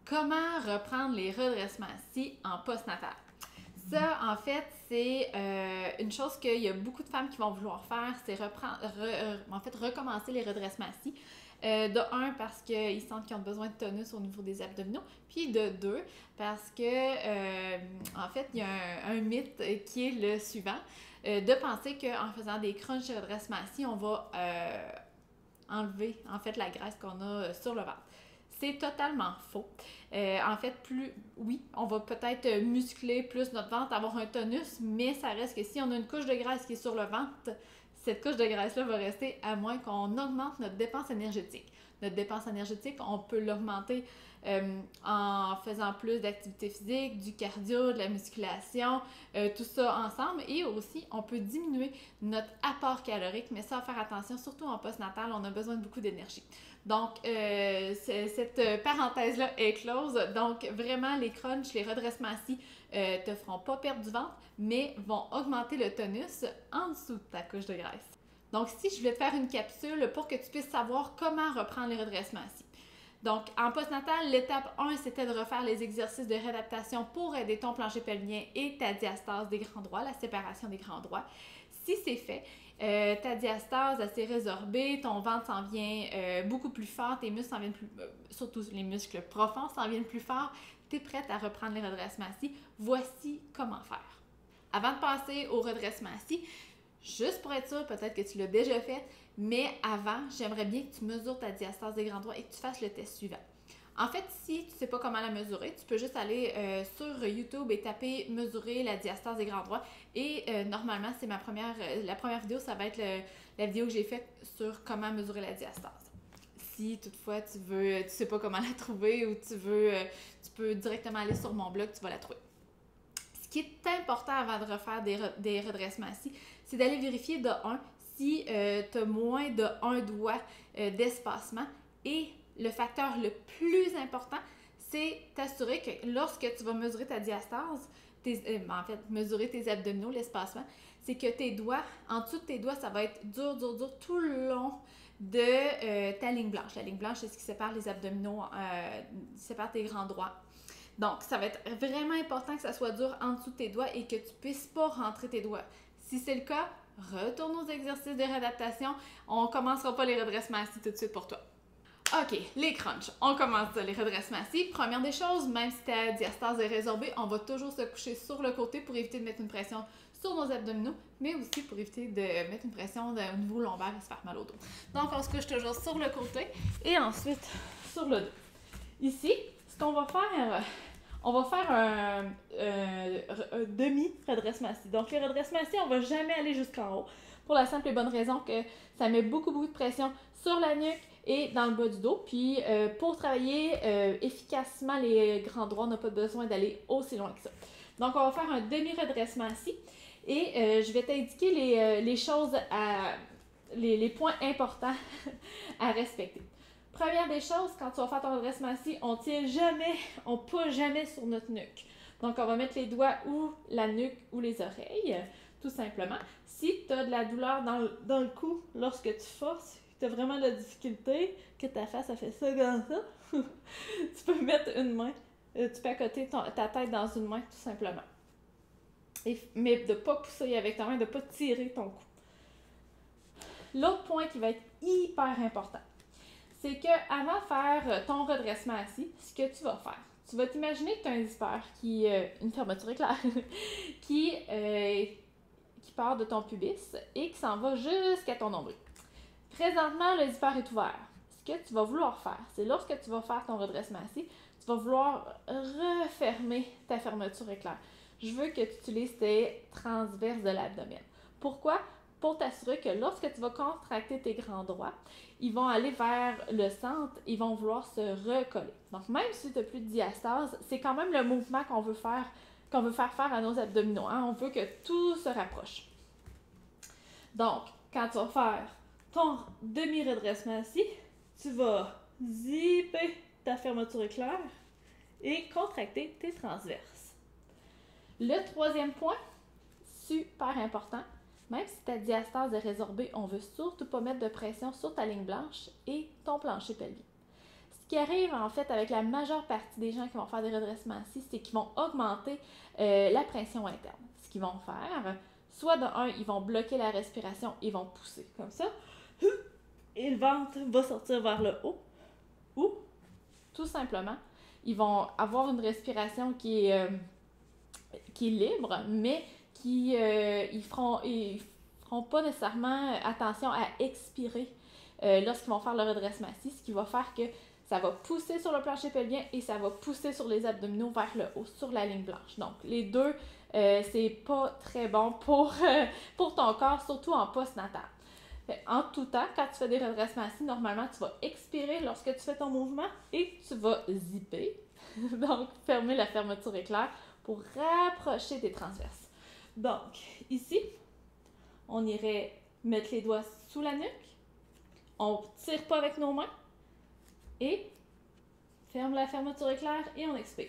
Comment reprendre les redressements assis en postnatal? Ça, en fait, c'est une chose qu'il y a beaucoup de femmes qui vont vouloir faire, c'est recommencer les redressements assis. De un, parce qu'ils sentent qu'ils ont besoin de tonus au niveau des abdominaux, puis de deux, parce que, en fait, il y a un mythe qui est le suivant, de penser qu'en faisant des crunchs et redressements assis, on va enlever, en fait, la graisse qu'on a sur le ventre. C'est totalement faux. En fait, oui, on va peut-être muscler plus notre ventre, avoir un tonus, mais ça reste que si on a une couche de graisse qui est sur le ventre, cette couche de graisse-là va rester à moins qu'on augmente notre dépense énergétique. Notre dépense énergétique, on peut l'augmenter en faisant plus d'activité physique, du cardio, de la musculation, tout ça ensemble. Et aussi, on peut diminuer notre apport calorique, mais ça, à faire attention, surtout en postnatal, on a besoin de beaucoup d'énergie. Donc, cette parenthèse-là est close. Donc, vraiment, les crunchs, les redressements assis te feront pas perdre du ventre, mais vont augmenter le tonus en dessous de ta couche de graisse. Donc, si je voulais te faire une capsule pour que tu puisses savoir comment reprendre les redressements assis. Donc, en postnatal, l'étape 1, c'était de refaire les exercices de réadaptation pour aider ton plancher pelvien et ta diastase des grands droits, la séparation des grands droits. Si c'est fait, ta diastase s'est résorbée, ton ventre s'en vient beaucoup plus fort, tes muscles s'en viennent plus, surtout les muscles profonds s'en viennent plus forts, tu es prête à reprendre les redressements assis. Voici comment faire. Avant de passer au redressement assis, juste pour être sûr, peut-être que tu l'as déjà fait, mais avant, j'aimerais bien que tu mesures ta diastase des grands droits et que tu fasses le test suivant. En fait, si tu ne sais pas comment la mesurer, tu peux juste aller sur YouTube et taper « Mesurer la diastase des grands droits ». Et normalement, c'est la première vidéo, ça va être la vidéo que j'ai faite sur comment mesurer la diastase. Si toutefois tu ne sais pas comment la trouver ou tu peux directement aller sur mon blog, tu vas la trouver. Ce qui est important avant de refaire des redressements assis, c'est d'aller vérifier de un si tu as moins de un doigt d'espacement. Et le facteur le plus important, c'est t'assurer que lorsque tu vas mesurer ta diastase, mesurer tes abdominaux, l'espacement, c'est que tes doigts, en dessous de tes doigts, ça va être dur tout le long de ta ligne blanche. La ligne blanche, c'est ce qui sépare les abdominaux, sépare tes grands droits. Donc, ça va être vraiment important que ça soit dur en dessous de tes doigts et que tu ne puisses pas rentrer tes doigts. Si c'est le cas, retourne aux exercices de réadaptation. On ne commencera pas les redressements assis tout de suite pour toi. OK, les crunchs. On commence les redressements assis. Première des choses, même si ta diastase est résorbée, on va toujours se coucher sur le côté pour éviter de mettre une pression sur nos abdominaux, mais aussi pour éviter de mettre une pression au niveau lombaire et se faire mal au dos. Donc, on se couche toujours sur le côté et ensuite sur le dos. Ici, ce qu'on va faire, on va faire un demi-redressement assis. Donc, les redressements assis, on ne va jamais aller jusqu'en haut pour la simple et bonne raison que ça met beaucoup de pression sur la nuque et dans le bas du dos. Puis, pour travailler efficacement les grands droits, on n'a pas besoin d'aller aussi loin que ça. Donc, on va faire un demi-redressement assis et je vais t'indiquer les choses, les points importants à respecter. Première des choses, quand tu vas faire ton redressement assis, on ne pousse jamais sur notre nuque. Donc, on va mettre les doigts ou la nuque ou les oreilles, tout simplement. Si tu as de la douleur dans le cou lorsque tu forces, tu as vraiment de la difficulté, que ta face a fait ça comme ça, tu peux mettre une main, tu peux accoter ta tête dans une main, tout simplement. Mais de ne pas pousser avec ta main, de ne pas tirer ton cou. L'autre point qui va être hyper important, c'est qu'avant de faire ton redressement assis, ce que tu vas faire, tu vas t'imaginer que tu as un zipper, une fermeture éclair, qui part de ton pubis et qui s'en va jusqu'à ton nombril. Présentement, le zipper est ouvert. Ce que tu vas vouloir faire, c'est lorsque tu vas faire ton redressement assis, tu vas vouloir refermer ta fermeture éclair. Je veux que tu utilises tes transverses de l'abdomen. Pourquoi? Pour t'assurer que lorsque tu vas contracter tes grands droits, ils vont aller vers le centre, ils vont vouloir se recoller. Donc, même si tu n'as plus de diastase, c'est quand même le mouvement qu'on veut faire faire à nos abdominaux. Hein? On veut que tout se rapproche. Donc, quand tu vas faire ton demi-redressement assis, tu vas zipper ta fermeture éclair et contracter tes transverses. Le troisième point, super important, même si ta diastase est résorbée, on ne veut surtout pas mettre de pression sur ta ligne blanche et ton plancher pelvien. Ce Ce qui arrive en fait avec la majeure partie des gens qui vont faire des redressements assis, c'est qu'ils vont augmenter la pression interne. Ce qu'ils vont faire, soit de un, ils vont bloquer la respiration, ils vont pousser comme ça, et le ventre va sortir vers le haut, ou tout simplement, ils vont avoir une respiration qui est libre, mais ils feront pas nécessairement attention à expirer lorsqu'ils vont faire le redressement assis, ce qui va faire que ça va pousser sur le plancher pelvien et ça va pousser sur les abdominaux vers le haut, sur la ligne blanche. Donc, les deux, c'est pas très bon pour ton corps, surtout en postnatal. En tout temps, quand tu fais des redressements assis, normalement, tu vas expirer lorsque tu fais ton mouvement et tu vas zipper. Donc, fermer la fermeture éclair pour rapprocher tes transverses. Donc, ici, on irait mettre les doigts sous la nuque. On ne tire pas avec nos mains. Et ferme la fermeture éclair et on expire.